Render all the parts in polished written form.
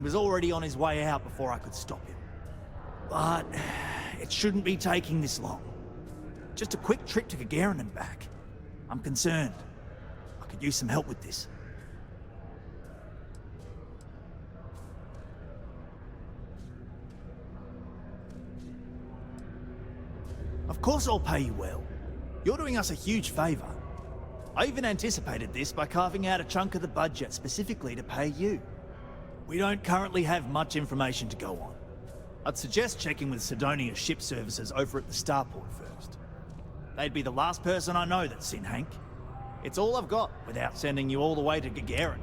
He was already on his way out before I could stop him. But it shouldn't be taking this long. Just a quick trip to Gagarin and back. I'm concerned. I could use some help with this. Of course I'll pay you well. You're doing us a huge favor. I even anticipated this by carving out a chunk of the budget specifically to pay you. We don't currently have much information to go on. I'd suggest checking with Sidonia's ship services over at the starport first. They'd be the last person I know that's seen Hank. It's all I've got without sending you all the way to Gagarin.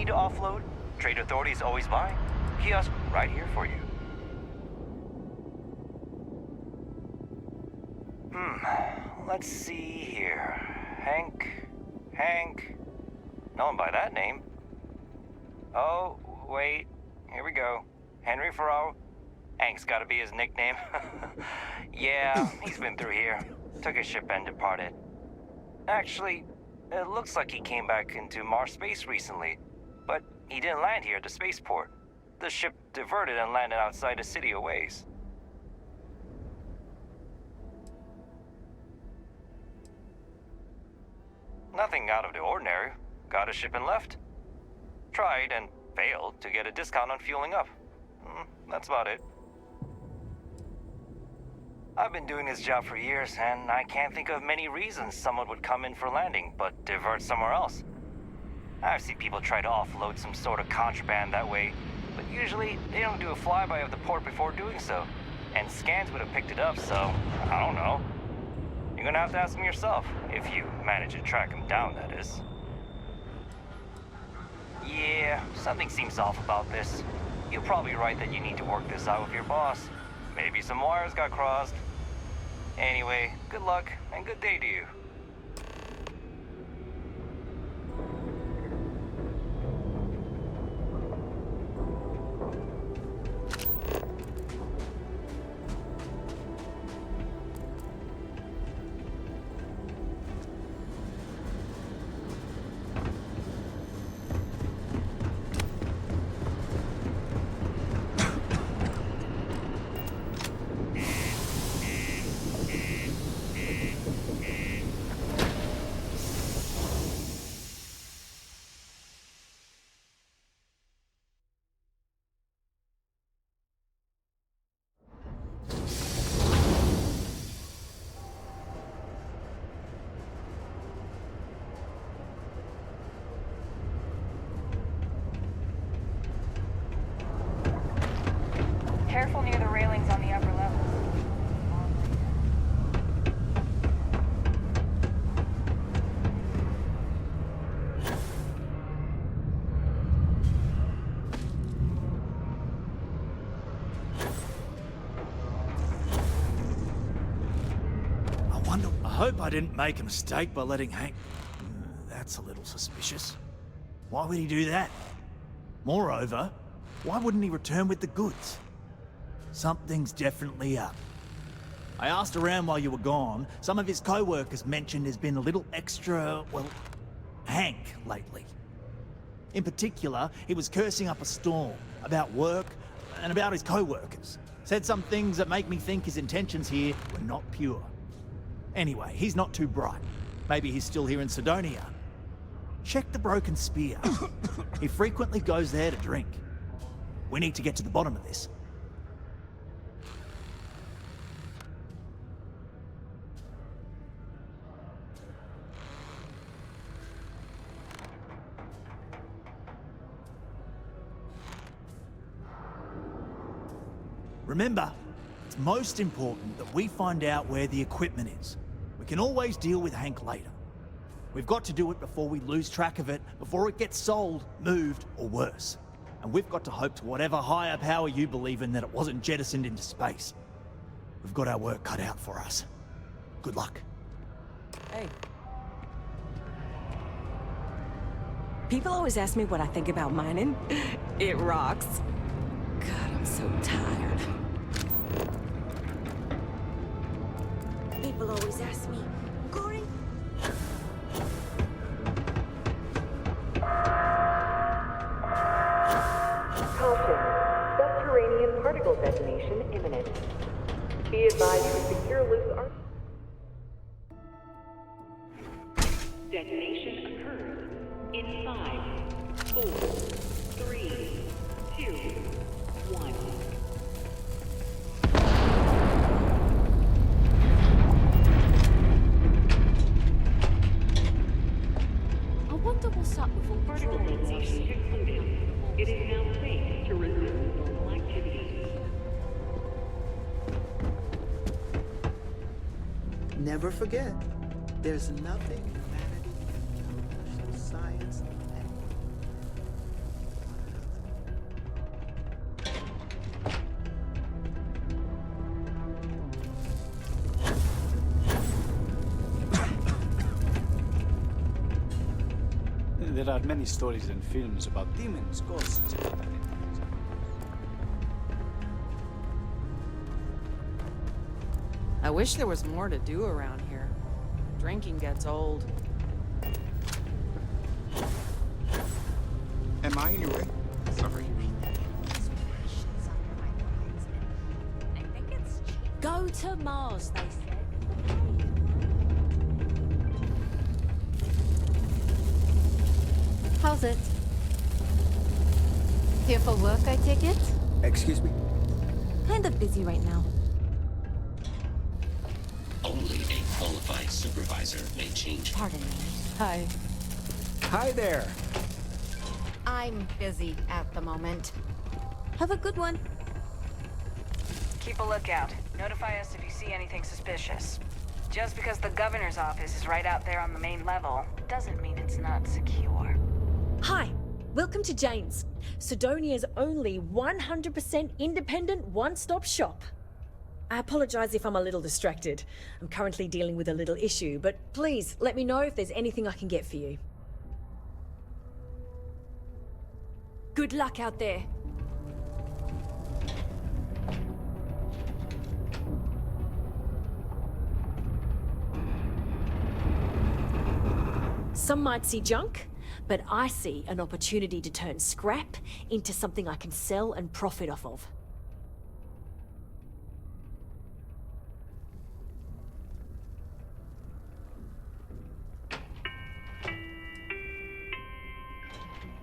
To offload, Trade Authority's always by. Kiosk right here for you. Let's see here. Hank. No one by that name. Oh, wait. Here we go. Henry Farrow. Hank's gotta be his nickname. Yeah, he's been through here. Took his ship and departed. Actually, it looks like he came back into Mars space recently. But he didn't land here at the spaceport. The ship diverted and landed outside the city a ways. Nothing out of the ordinary. Got a ship and left. Tried and failed to get a discount on fueling up. That's about it. I've been doing this job for years, and I can't think of many reasons someone would come in for landing, but divert somewhere else. I've seen people try to offload some sort of contraband that way, but usually they don't do a flyby of the port before doing so. And scans would have picked it up, so I don't know. You're gonna have to ask them yourself, if you manage to track them down, that is. Yeah, something seems off about this. You're probably right that you need to work this out with your boss. Maybe some wires got crossed. Anyway, good luck and good day to you. Careful near the railings on the upper levels. I hope I didn't make a mistake by letting Hank... That's a little suspicious. Why would he do that? Moreover, why wouldn't he return with the goods? Something's definitely up. I asked around while you were gone. Some of his co-workers mentioned there's been a little extra, well, Hank lately. In particular, he was cursing up a storm about work and about his co-workers. Said some things that make me think his intentions here were not pure. Anyway, he's not too bright. Maybe he's still here in Sidonia. Check the Broken Spear. He frequently goes there to drink. We need to get to the bottom of this. Remember, it's most important that we find out where the equipment is. We can always deal with Hank later. We've got to do it before we lose track of it, before it gets sold, moved, or worse. And we've got to hope to whatever higher power you believe in that it wasn't jettisoned into space. We've got our work cut out for us. Good luck. Hey. People always ask me what I think about mining. It rocks. God, I'm so tired. People always ask me, Corey? Caution. Subterranean particle detonation imminent. Be advised to secure loose articles. Detonation occurs in 5, 4, 3, 2, 1. I wonder what's up with all the Particle drones I've detonation seen. concluded. It is now safe to resume normal activities. Never forget, there's nothing humanity can do. Science and There are many stories and films about demons, ghosts, and other things. I wish there was more to do around here. Drinking gets old. Am I in your way? Sorry. Go to Mars, they said. How's it? Here for work, I take it? excuse me? Kind of busy right now. Only a qualified supervisor may change. Pardon me. Hi. Hi there. I'm busy at the moment. Have a good one. Keep a lookout. Notify us if you see anything suspicious. Just because the governor's office is right out there on the main level, doesn't mean it's not secure. Hi, welcome to Jane's, Sidonia's only 100% independent one-stop shop. I apologize if I'm a little distracted. I'm currently dealing with a little issue, but please let me know if there's anything I can get for you. Good luck out there. Some might see junk, but I see an opportunity to turn scrap into something I can sell and profit off of.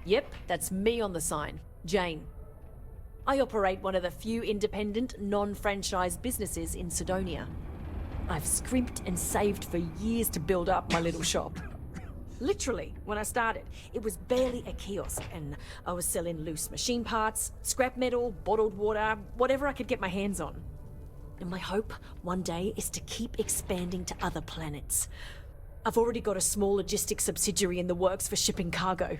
Yep, that's me on the sign, Jane. I operate one of the few independent, non-franchised businesses in Sidonia. I've scrimped and saved for years to build up my little shop. Literally, when I started, it was barely a kiosk, and I was selling loose machine parts, scrap metal, bottled water, whatever I could get my hands on. And my hope one day is to keep expanding to other planets. I've already got a small logistics subsidiary in the works for shipping cargo.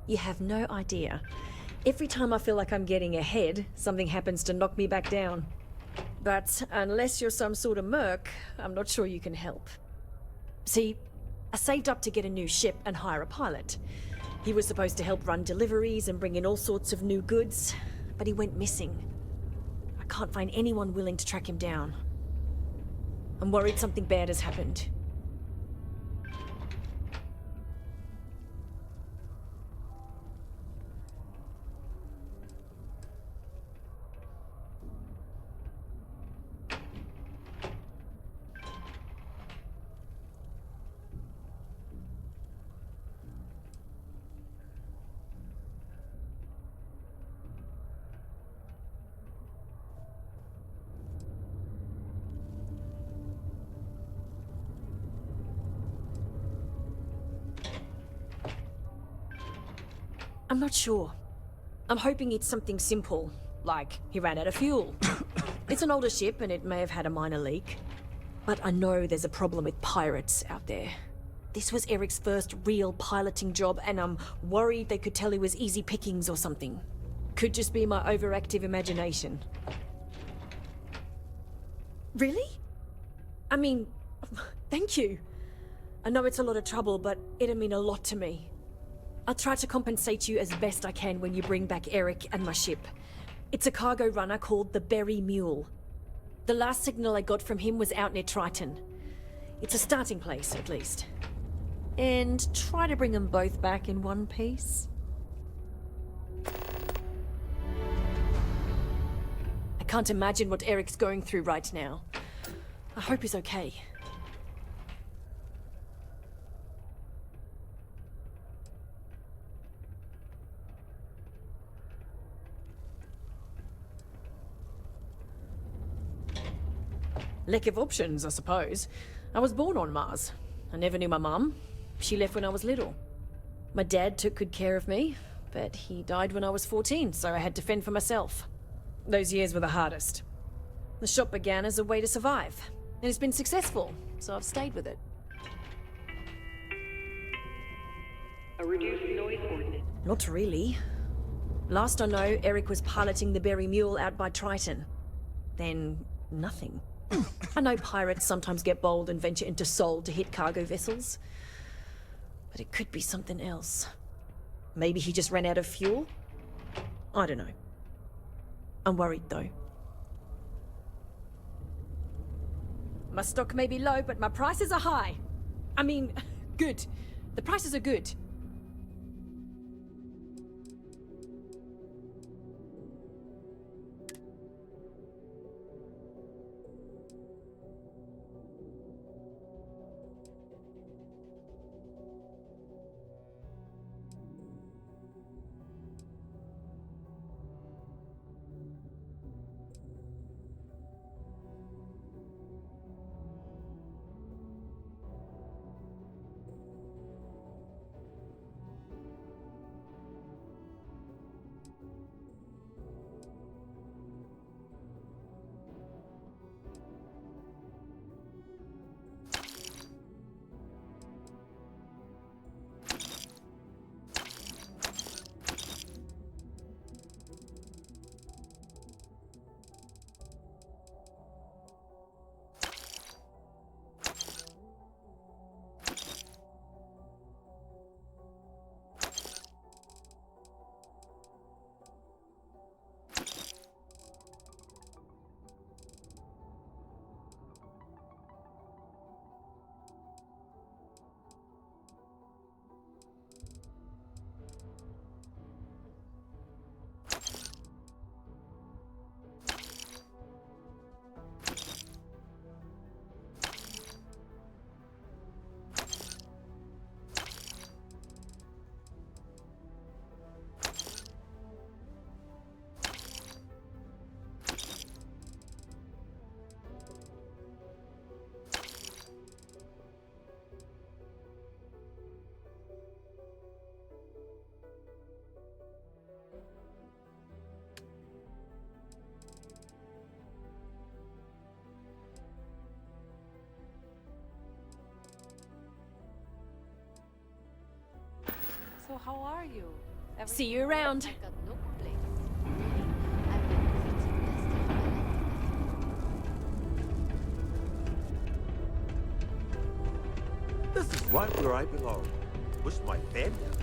You have no idea. Every time I feel like I'm getting ahead, something happens to knock me back down. But unless you're some sort of merc, I'm not sure you can help. See, I saved up to get a new ship and hire a pilot. He was supposed to help run deliveries and bring in all sorts of new goods, but he went missing. I can't find anyone willing to track him down. I'm worried something bad has happened. I'm not sure. I'm hoping it's something simple, like he ran out of fuel. It's an older ship and it may have had a minor leak. But I know there's a problem with pirates out there. This was Eric's first real piloting job and I'm worried they could tell he was easy pickings or something. Could just be my overactive imagination. Really? I mean, thank you. I know it's a lot of trouble, but it'll mean a lot to me. I'll try to compensate you as best I can when you bring back Eric and my ship. It's a cargo runner called the Berry Mule. The last signal I got from him was out near Triton. It's a starting place, at least. And try to bring them both back in one piece. I can't imagine what Eric's going through right now. I hope he's okay. Lack of options, I suppose. I was born on Mars. I never knew my mum. She left when I was little. My dad took good care of me, but he died when I was 14, so I had to fend for myself. Those years were the hardest. The shop began as a way to survive, and it's been successful, so I've stayed with it. A reduced noise ordinance. Not really. Last I know, Eric was piloting the Berry Mule out by Triton. Then, nothing. I know pirates sometimes get bold and venture into Sol to hit cargo vessels. But it could be something else. Maybe he just ran out of fuel? I don't know. I'm worried though. My stock may be low, but my prices are high. I mean, good. The prices are good. So how are you? See you around. I've got no complaints. Really, I've been pretty This is right where I belong. Wish my family understood.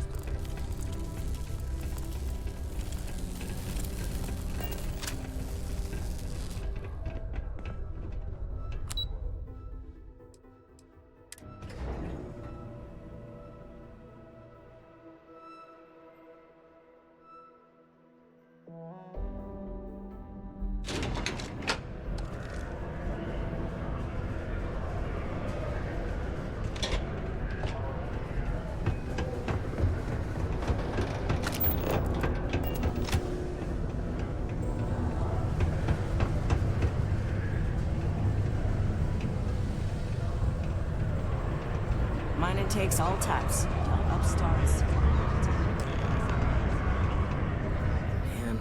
Mining takes all types. Upstarts. Man,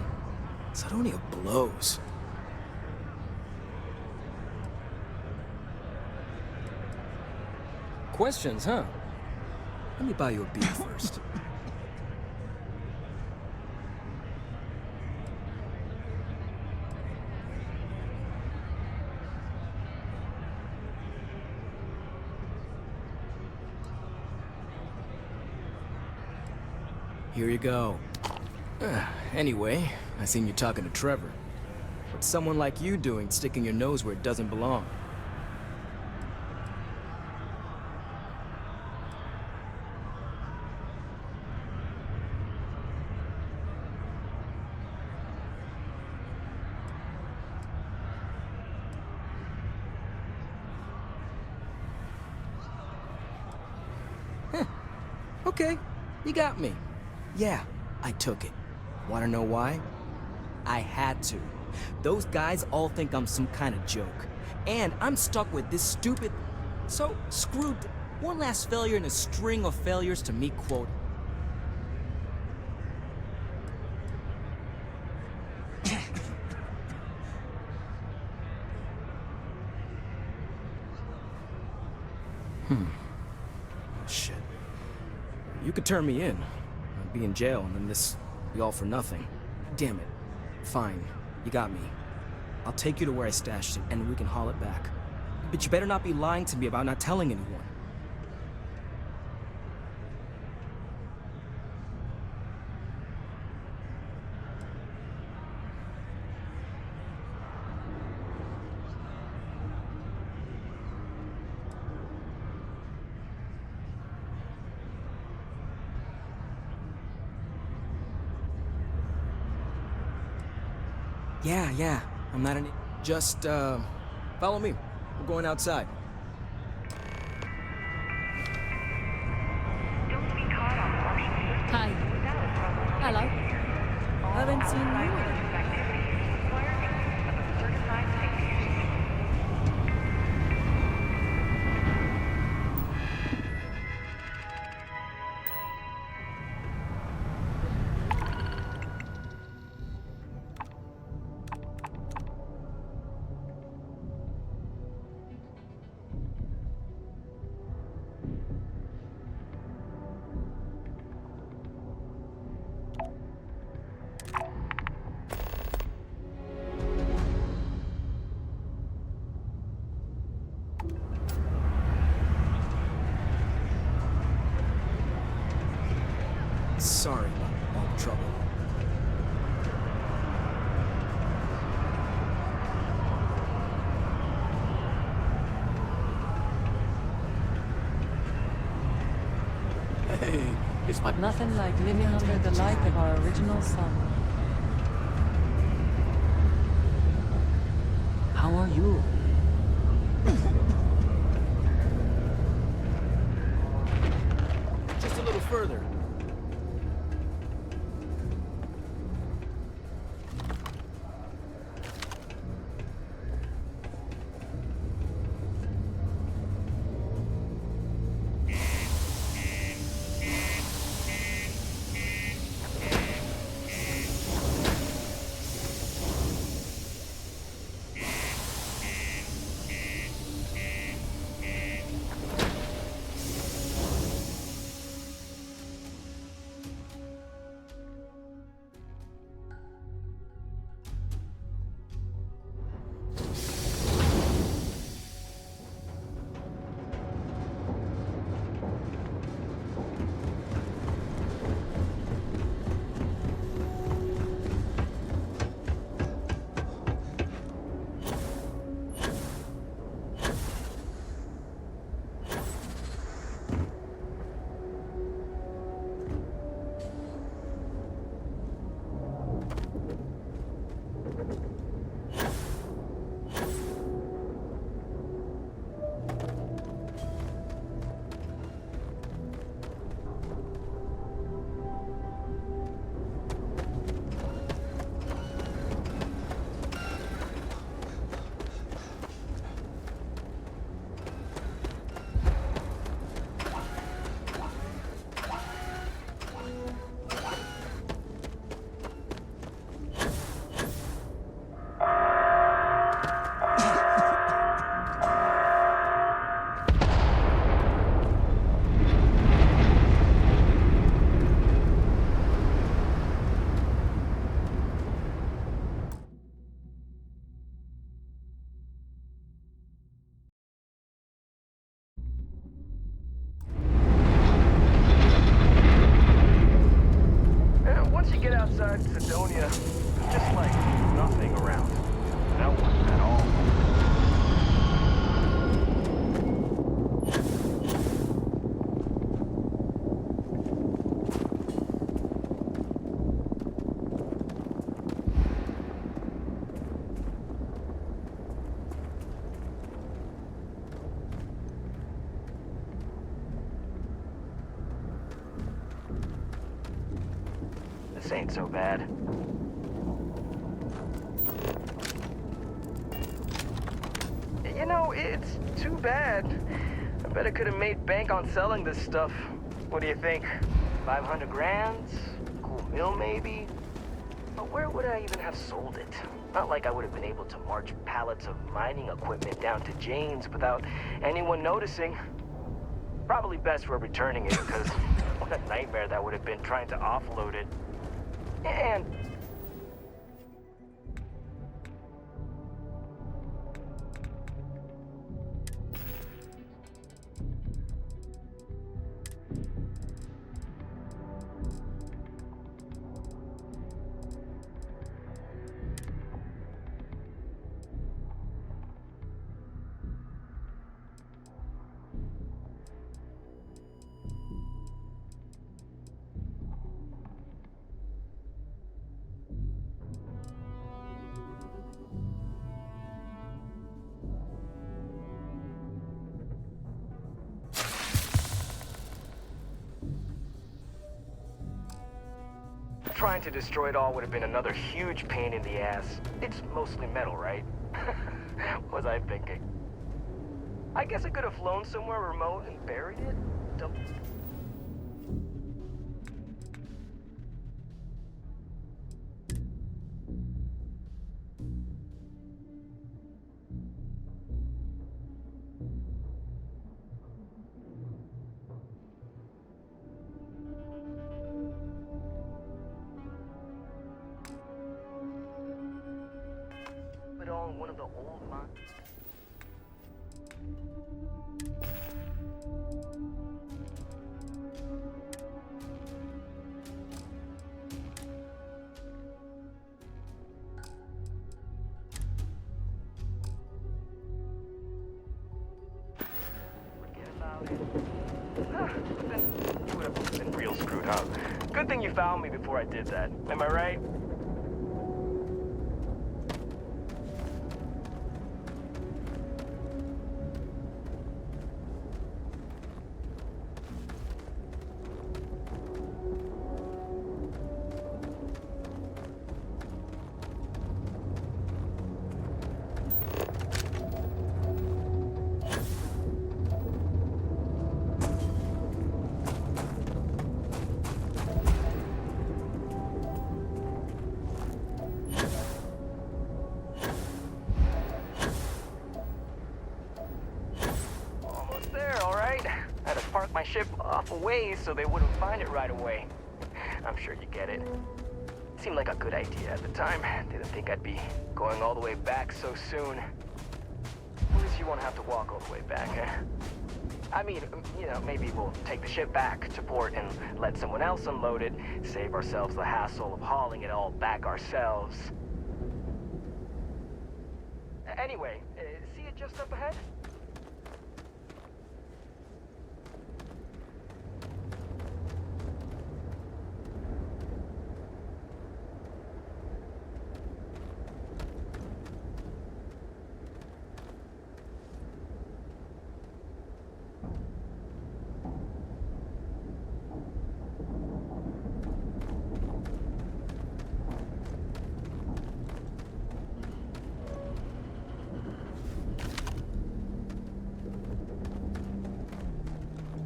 Sardonia blows. Questions, huh? Let me buy you a beer first. Here you go. Anyway, I seen you talking to Trevor. What's someone like you doing sticking your nose where it doesn't belong? Okay, you got me. Yeah, I took it. Wanna know why? I had to. Those guys all think I'm some kind of joke. And I'm stuck with this stupid... So, screwed. One last failure in a string of failures to meet quota. Shit. You could turn me in. I'd be in jail, and then this be all for nothing. Damn it. Fine. You got me. I'll take you to where I stashed it, and we can haul it back. But you better not be lying to me about not telling anyone. Yeah, I'm not an... Just, follow me. We're going outside. Hi. Hello. Haven't seen you. Sorry about all the trouble. Hey, it's my... Nothing like living under the light of our original sun. How are you? Just a little further. this ain't so bad. You know, it's too bad. I bet I could have made bank on selling this stuff. What do you think? 500 grand? Cool meal, maybe? But where would I even have sold it? Not like I would have been able to march pallets of mining equipment down to Jane's without anyone noticing. Probably best for returning it, because what a nightmare that would have been trying to offload it. And trying to destroy it all would have been another huge pain in the ass. It's mostly metal, right? What was I thinking? I guess I could have flown somewhere remote and buried it? On one of the old mines. Forget about it. Then you would have been real screwed up. Good thing you found me before I did that. Am I right? My ship off a ways so they wouldn't find it right away. I'm sure you get it. Seemed like a good idea at the time. Didn't think I'd be going all the way back so soon. At least you won't have to walk all the way back, eh? I mean, you know, maybe we'll take the ship back to port and let someone else unload it, save ourselves the hassle of hauling it all back ourselves. Anyway, see it just up ahead?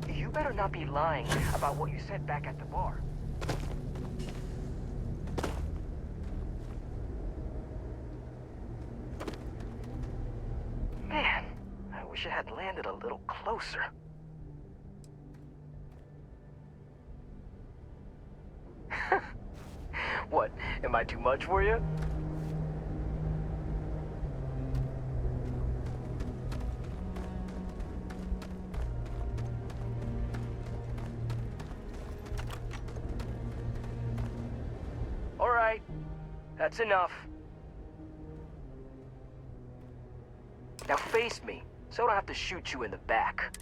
You better not be lying about what you said back at the bar. Man, I wish I had landed a little closer. What, am I too much for you? All right, that's enough. Now face me, so I don't have to shoot you in the back.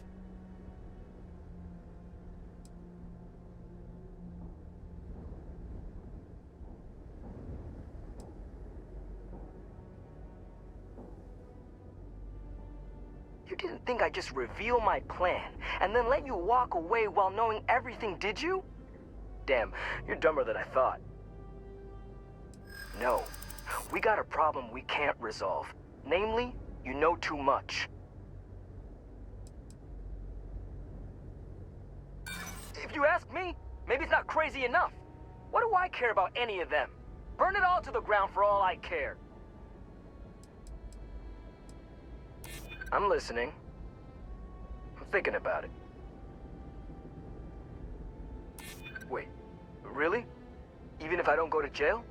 You didn't think I'd just reveal my plan and then let you walk away while knowing everything, did you? Damn, you're dumber than I thought. No. We got a problem we can't resolve. Namely, you know too much. If you ask me, maybe it's not crazy enough. What do I care about any of them? Burn it all to the ground for all I care. I'm listening. I'm thinking about it. Wait, really? Even if I don't go to jail?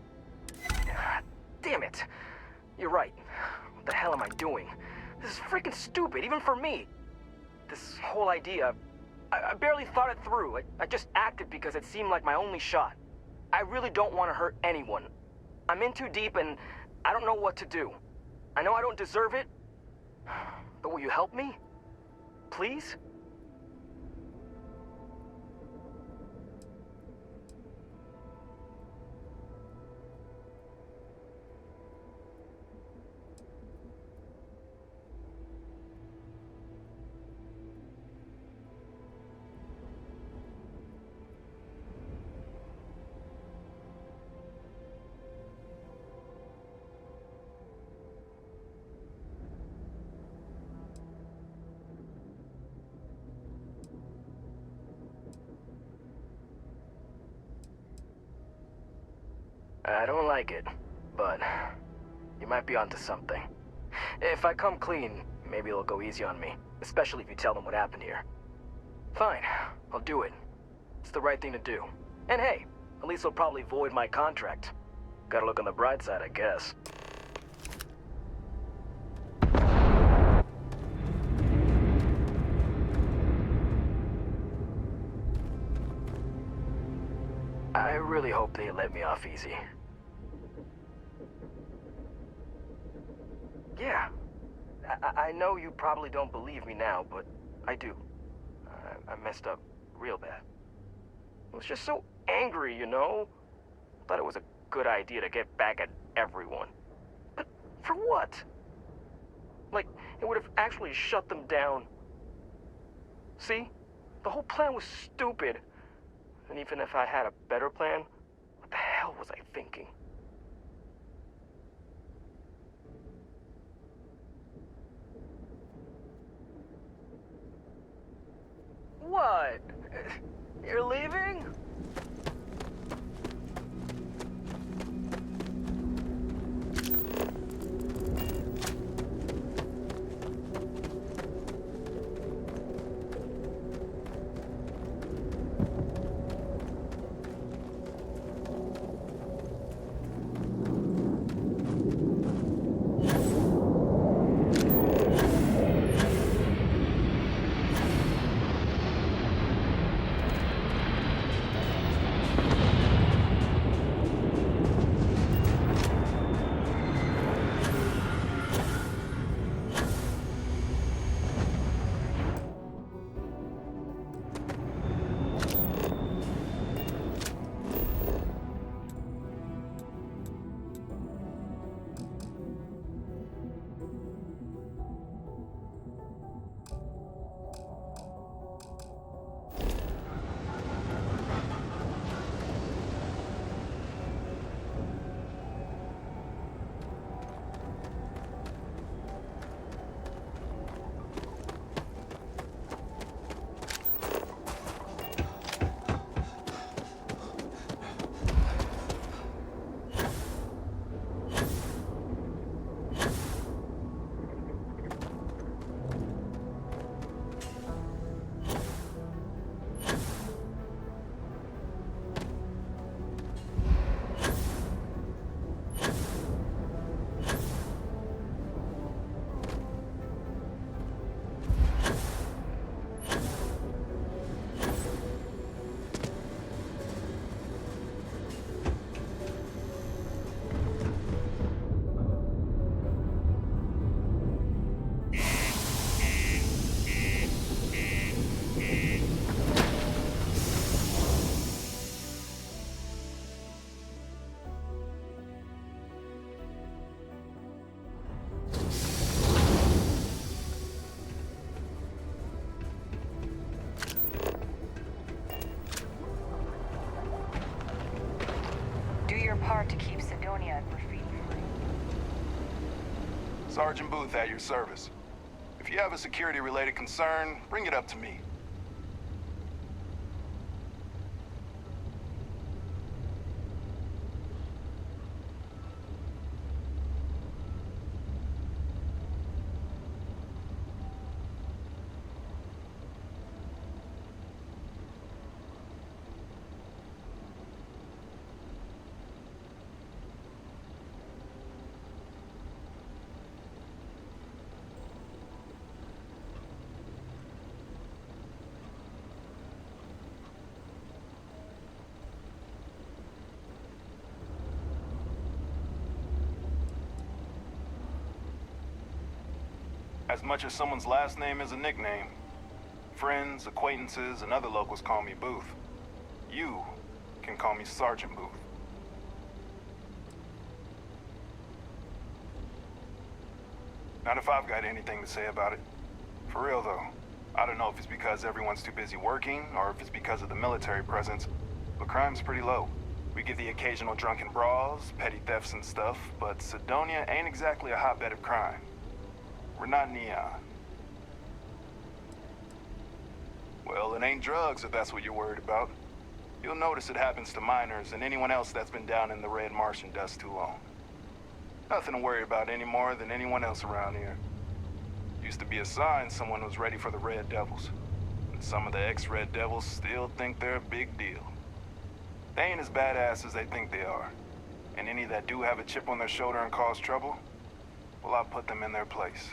Damn it. You're right. What the hell am I doing? This is freaking stupid, even for me. This whole idea, I barely thought it through. I just acted because it seemed like my only shot. I really don't want to hurt anyone. I'm in too deep and I don't know what to do. I know I don't deserve it, but will you help me? Please? I don't like it, but you might be onto something. If I come clean, maybe it'll go easy on me, especially if you tell them what happened here. Fine, I'll do it. It's the right thing to do. And hey, at least they'll probably void my contract. Gotta look on the bright side, I guess. I really hope they let me off easy. Yeah, I know you probably don't believe me now, but I do. I messed up real bad. I was just so angry, you know? Thought it was a good idea to get back at everyone. But for what? Like, it would have actually shut them down. See? The whole plan was stupid. And even if I had a better plan, what the hell was I thinking? What? You're leaving? Part to keep Sidonia at Sergeant Booth at your service. If you have a security-related concern, bring it up to me. As much as someone's last name is a nickname, friends, acquaintances, and other locals call me Booth. You can call me Sergeant Booth. Not if I've got anything to say about it. For real though, I don't know if it's because everyone's too busy working or if it's because of the military presence, but crime's pretty low. We get the occasional drunken brawls, petty thefts and stuff, but Cydonia ain't exactly a hotbed of crime. We're not neon. Well, it ain't drugs if that's what you're worried about. You'll notice it happens to miners and anyone else that's been down in the red Martian dust too long. Nothing to worry about any more than anyone else around here. Used to be a sign someone was ready for the Red Devils. And some of the ex-Red Devils still think they're a big deal. They ain't as badass as they think they are. And any that do have a chip on their shoulder and cause trouble, well, I'll put them in their place.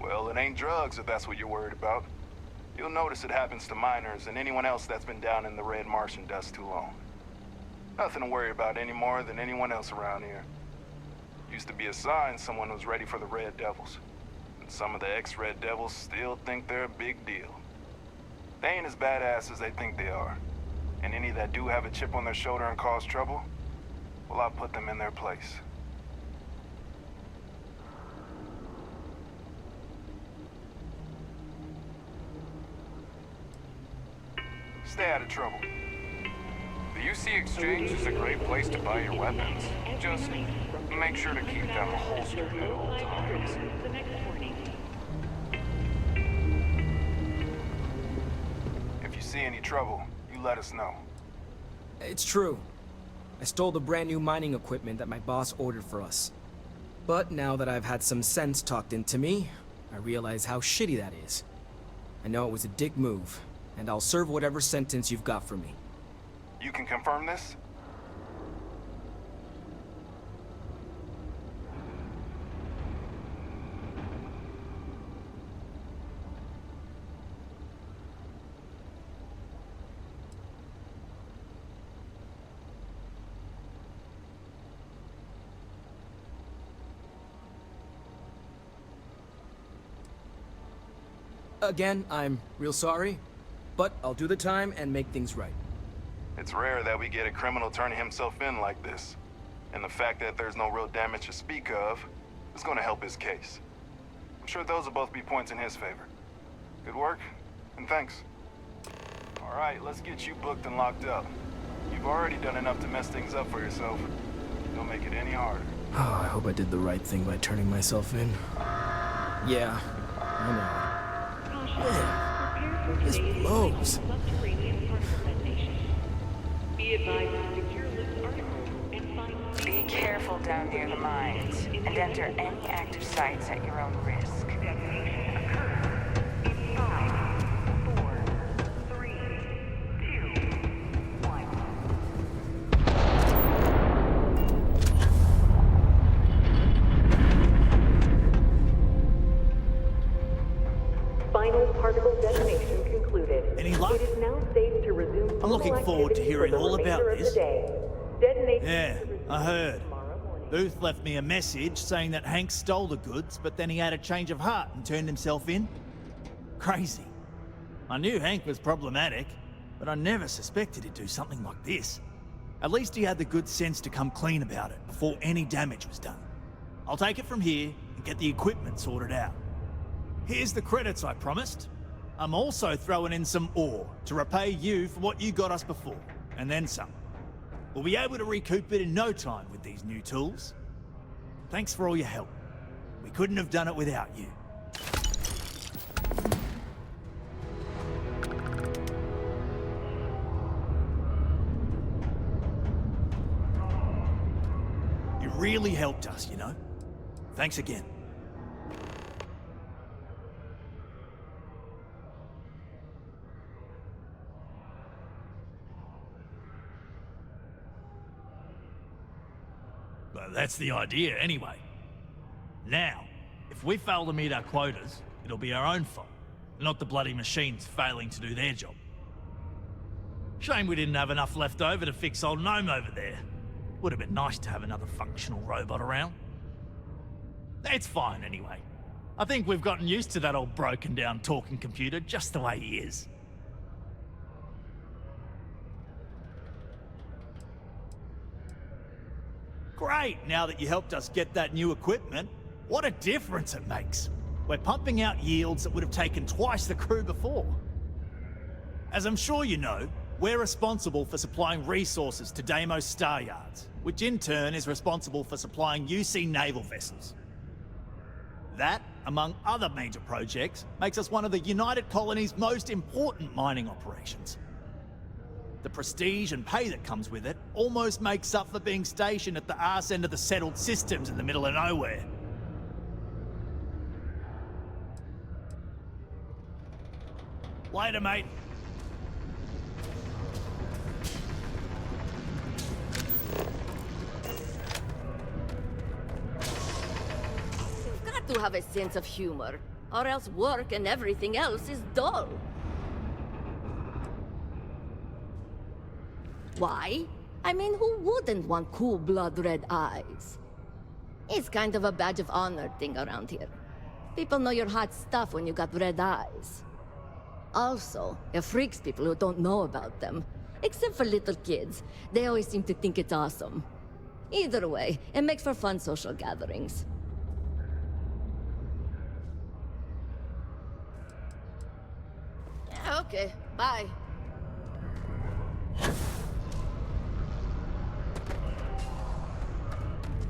Well, it ain't drugs if that's what you're worried about. You'll notice it happens to miners and anyone else that's been down in the red Martian dust too long. Nothing to worry about any more than anyone else around here. Used to be a sign someone was ready for the Red Devils. And some of the ex-Red Devils still think they're a big deal. They ain't as badass as they think they are. And any that do have a chip on their shoulder and cause trouble, well, I'll put them in their place. Stay out of trouble. The UC Exchange is a great place to buy your weapons. Just make sure to keep them holstered at all times. If you see any trouble, you let us know. It's true. I stole the brand new mining equipment that my boss ordered for us. But now that I've had some sense talked into me, I realize how shitty that is. I know it was a dick move, and I'll serve whatever sentence you've got for me. You can confirm this? Again, I'm real sorry, but I'll do the time and make things right. It's rare that we get a criminal turning himself in like this. And the fact that there's no real damage to speak of is going to help his case. I'm sure those will both be points in his favor. Good work, and thanks. All right, let's get you booked and locked up. You've already done enough to mess things up for yourself. Don't make it any harder. Oh, I hope I did the right thing by turning myself in. Yeah, I know. Man, this blows. Be careful down near the mines, and enter any active sites at your own risk. Final particle detonation concluded. Any luck? It is now safe to resume. I'm looking forward to hearing all about this. Yeah, I heard. Booth left me a message saying that Hank stole the goods, but then he had a change of heart and turned himself in. Crazy. I knew Hank was problematic, but I never suspected he'd do something like this. At least he had the good sense to come clean about it before any damage was done. I'll take it from here and get the equipment sorted out. Here's the credits I promised. I'm also throwing in some ore to repay you for what you got us before, and then some. We'll be able to recoup it in no time with these new tools. Thanks for all your help. We couldn't have done it without you. You really helped us, you know? Thanks again. But that's the idea anyway. Now, if we fail to meet our quotas, it'll be our own fault, not the bloody machines failing to do their job. Shame we didn't have enough left over to fix old Gnome over there. Would have been nice to have another functional robot around. It's fine anyway. I think we've gotten used to that old broken down talking computer just the way he is. Great, now that you helped us get that new equipment, what a difference it makes. We're pumping out yields that would have taken twice the crew before. As I'm sure you know, we're responsible for supplying resources to Deimos Star Yards, which in turn is responsible for supplying UC naval vessels. That, among other major projects, makes us one of the United Colony's most important mining operations. The prestige and pay that comes with it almost makes up for being stationed at the arse end of the settled systems in the middle of nowhere. Later, mate. You've got to have a sense of humor, or else work and everything else is dull. Why? I mean, who wouldn't want cool blood red eyes? It's kind of a badge of honor thing around here. People know you're hot stuff when you got red eyes. Also, it freaks people who don't know about them. Except for little kids. They always seem to think it's awesome. Either way, it makes for fun social gatherings. Yeah, okay, bye.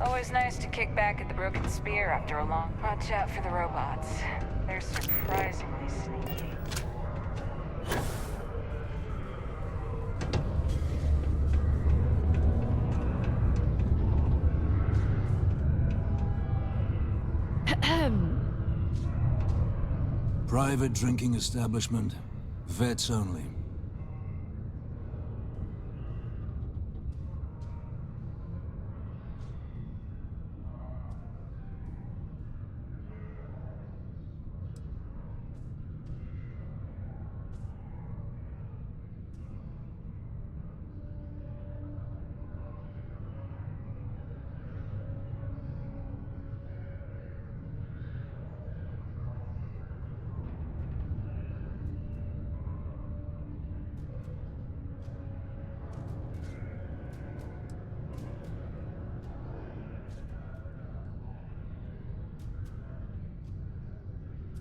Always nice to kick back at the Broken Spear after a long... Watch out for the robots. They're surprisingly sneaky. Private drinking establishment. Vets only.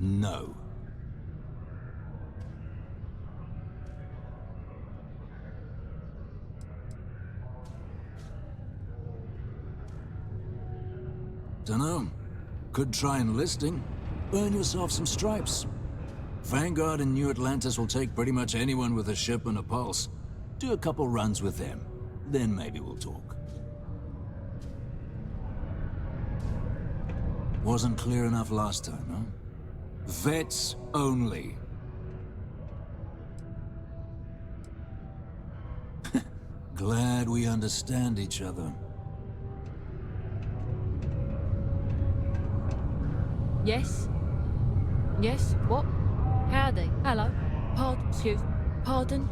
No. Dunno. Could try enlisting. Earn yourself some stripes. Vanguard and New Atlantis will take pretty much anyone with a ship and a pulse. Do a couple runs with them. Then maybe we'll talk. Wasn't clear enough last time, huh? Vets only. Glad we understand each other. Yes? Yes? What? Howdy. Hello. Pardon. Excuse. Pardon?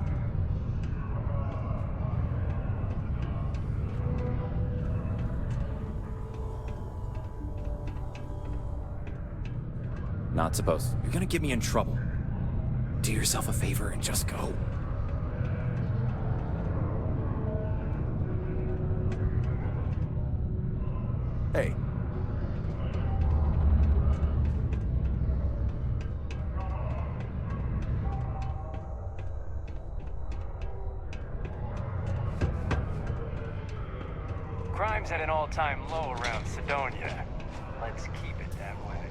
Not supposed. You're gonna get me in trouble. Do yourself a favor and just go. Hey. Crime's at an all-time low around Sidonia. Let's keep it that way.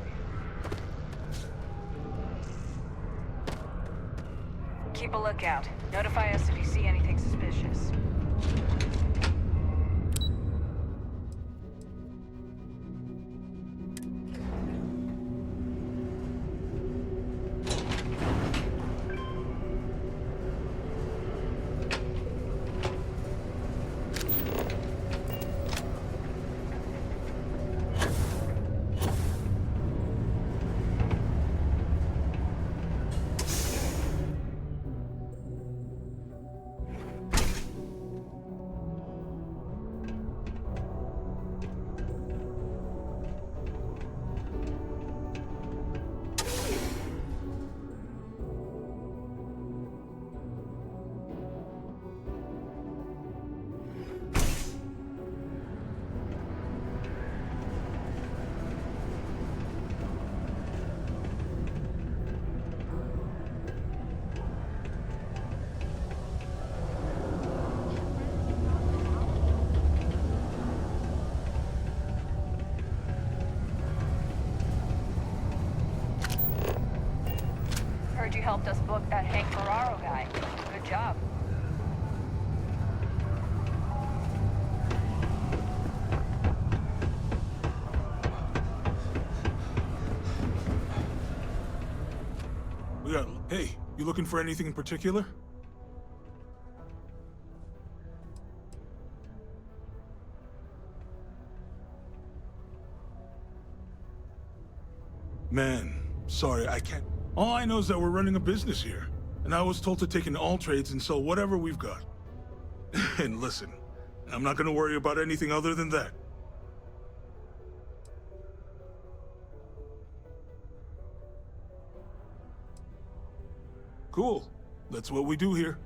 Keep a lookout. Notify us if you see anything suspicious. Heard you helped us book that Hank Ferraro guy. Good job. Hey, you looking for anything in particular? Man, sorry, I can't. All I know is that we're running a business here, and I was told to take in all trades and sell whatever we've got. And listen, I'm not gonna worry about anything other than that. Cool. That's what we do here.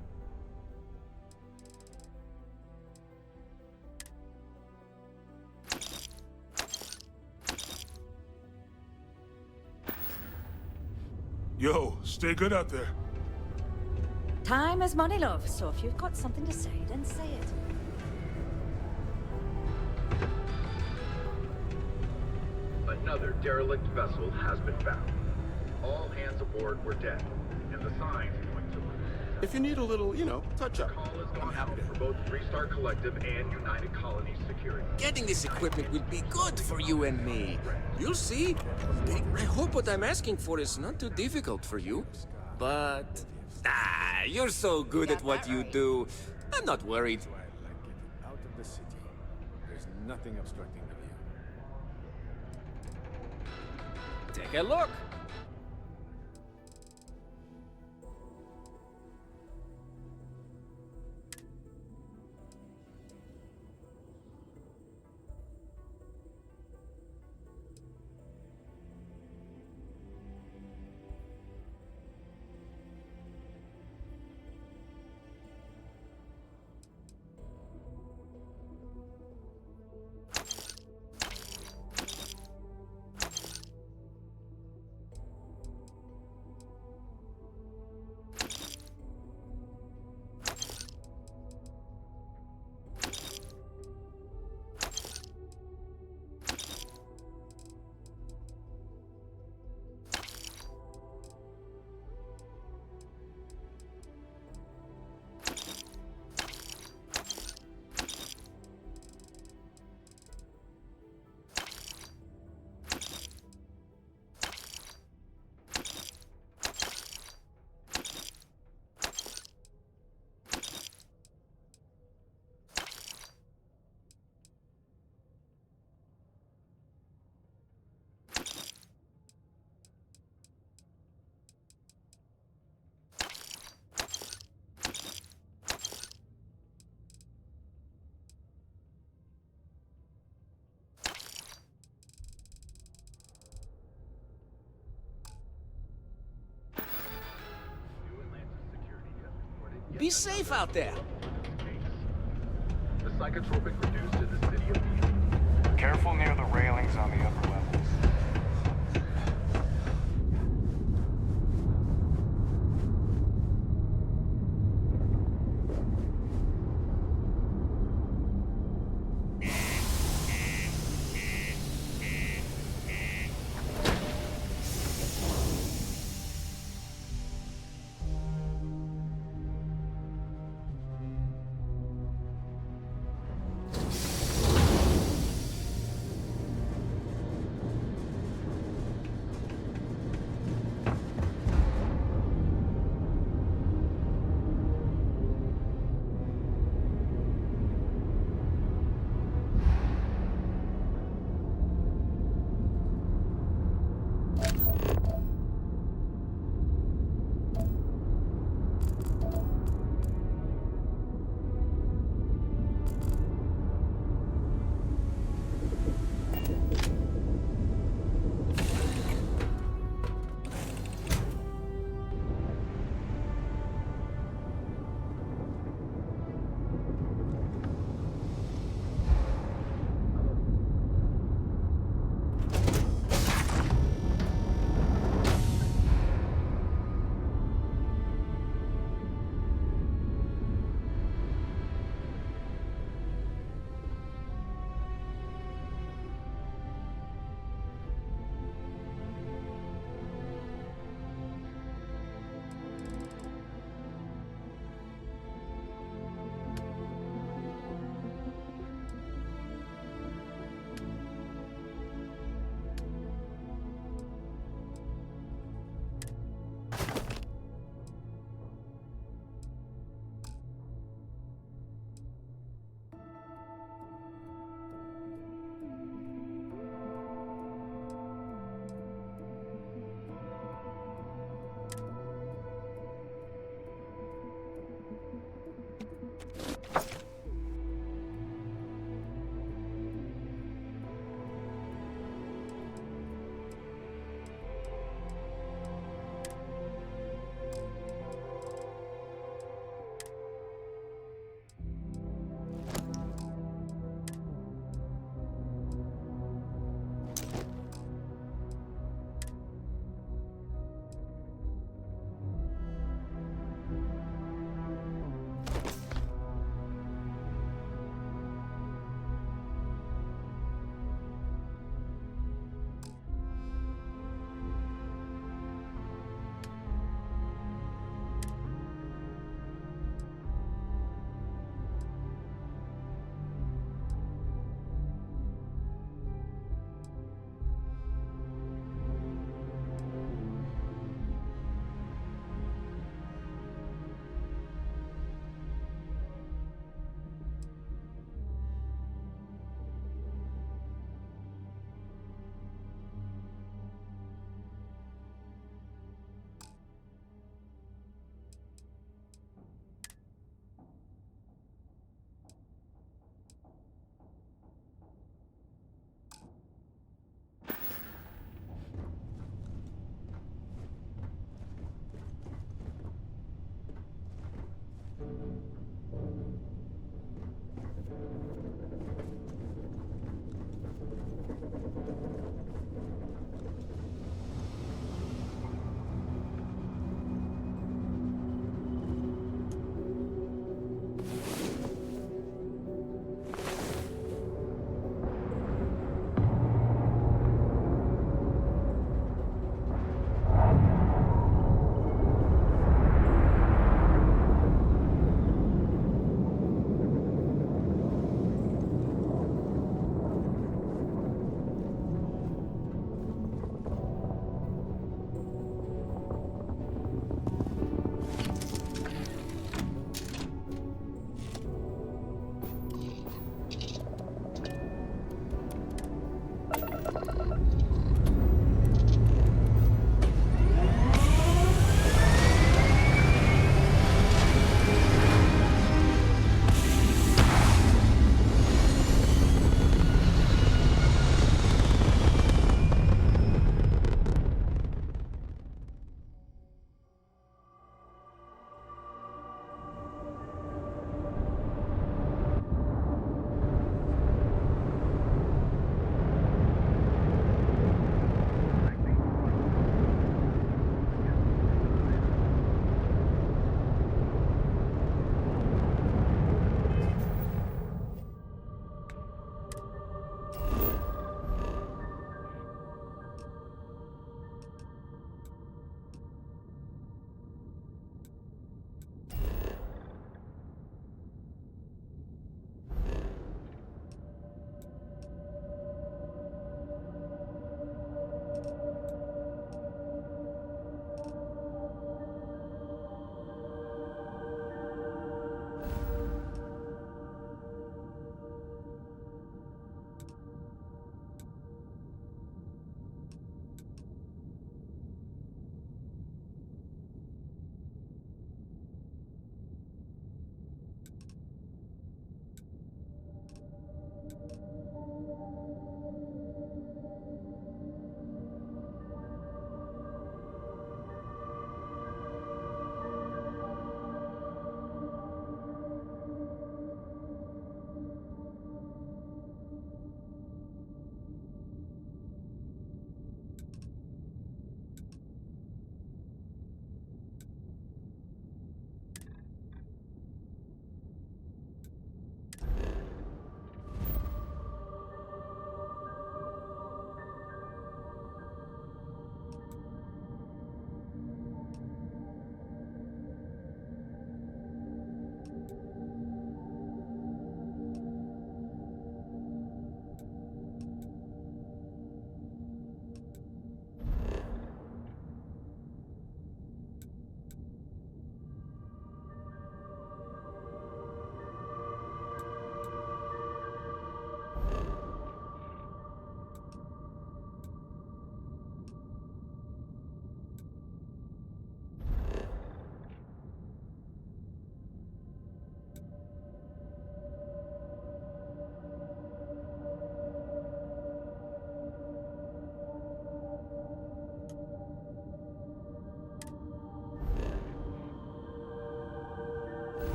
Yo, stay good out there. Time is money, love, so if you've got something to say, then say it. Another derelict vessel has been found. All hands aboard were dead, and the signs point to it. If you need a little, touch-up, Call has gone out for both Freestar Collective and United Colonies Security. Getting this equipment will be good for you and me. You'll see. I hope what I'm asking for is not too difficult for you. But... you're so good at what you do. I'm not worried. Out of the city. There's nothing obstructing the view. Take a look. Be safe out there. The psychotropic reduced in the city of Beacon. Careful near the railings on the upper level.